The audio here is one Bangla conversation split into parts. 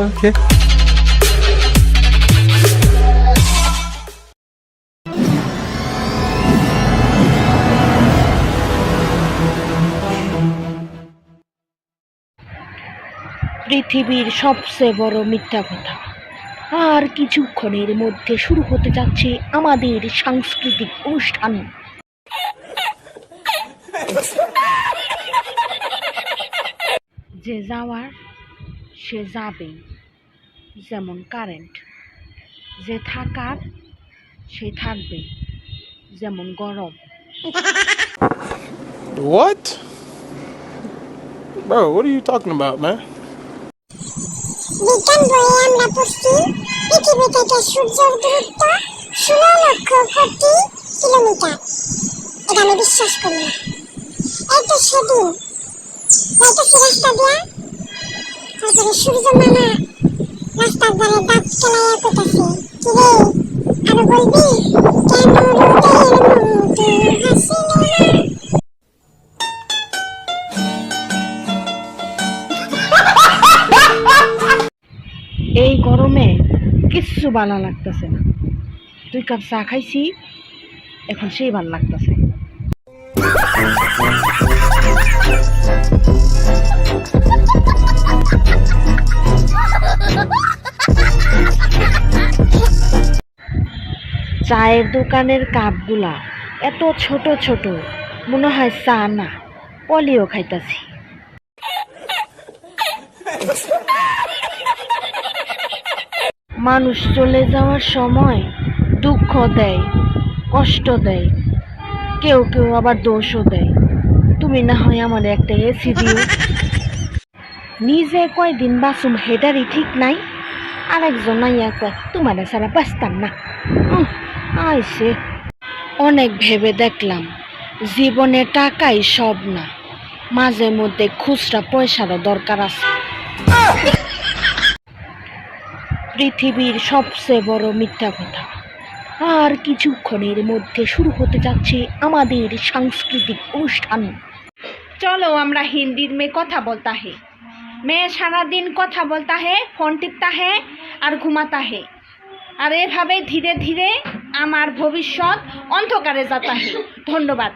Okay. পৃথিবীর সবচেয়ে বড় মিথ্যা কথা। আর কিছুক্ষণের মধ্যে শুরু হতে যাচ্ছে আমাদের সাংস্কৃতিক অনুষ্ঠান। যে যাওয়ার সে যাবেই, যেমন কারেন্ট। যে থাকার সে থাকবে, যেমন গরম। What? Bro, what are you talking about, man? বিজ্ঞান বইয়ে আমরা পড়ছি পৃথিবী থেকে সূর্যের দূরত্ব 16 লক্ষ কোটি কিলোমিটার। এটা আমি বিশ্বাস করি না। এই তো সেদিন যাইতেছি রাস্তা দিয়া, তারপরে সূর্য মামা রাস্তার ধারে দাঁত চালাইয়া কইতাছে, কিরে আরো বলবি কেন রোদের মতো হাসিল না। এই গরমে কিচ্ছু ভালো লাগতেছে না। 2 কাপ চা খাইছি, এখন সেই ভালো লাগতেছে। চায়ের দোকানের কাপগুলা এত ছোট ছোট, মনে হয় চা না, পলিও খাইতাছি। মানুষ চলে যাওয়ার সময় দুঃখ দেয়, কষ্ট দেয়, কেউ কেউ আবার দোষও দেয়। তুমি না হয় আমার একটা এসি দিও। নিজে কয়দিন বাঁচুম হেডারই ঠিক নাই, আরেকজন আইয়া কয় তোমার সারা বাঁচতাম না। আইসে অনেক ভেবে দেখলাম জীবনে টাকাই সব না, মাঝে মধ্যে খুচরা পয়সারও দরকার আছে। পৃথিবীর সবচেয়ে বড় মিথ্যা কথা। আর কিছুক্ষণের মধ্যে শুরু হতে যাচ্ছে আমাদের সাংস্কৃতিক অনুষ্ঠান। চলো আমরা হিন্দির में কথা বলতা है। मैं সারা দিন কথা বলতা है, ফোন টিপতা है আর ঘুমাতা है। আর এভাবে ধীরে ধীরে আমার ভবিষ্যৎ অন্ধকারে যাতা है। ধন্যবাদ।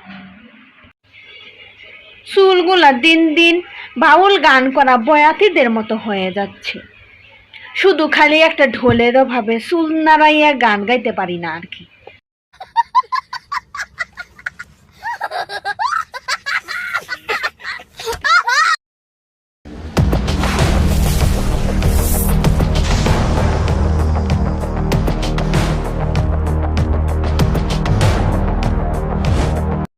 চুলগুলা দিন দিন বাউল গান করা বয়াতিদের মতো হয়ে যাচ্ছে। শুধু খালি একটা ঢোলের অভাবে চুল নাড়াইয়া গান গাইতে পারি না আর কি।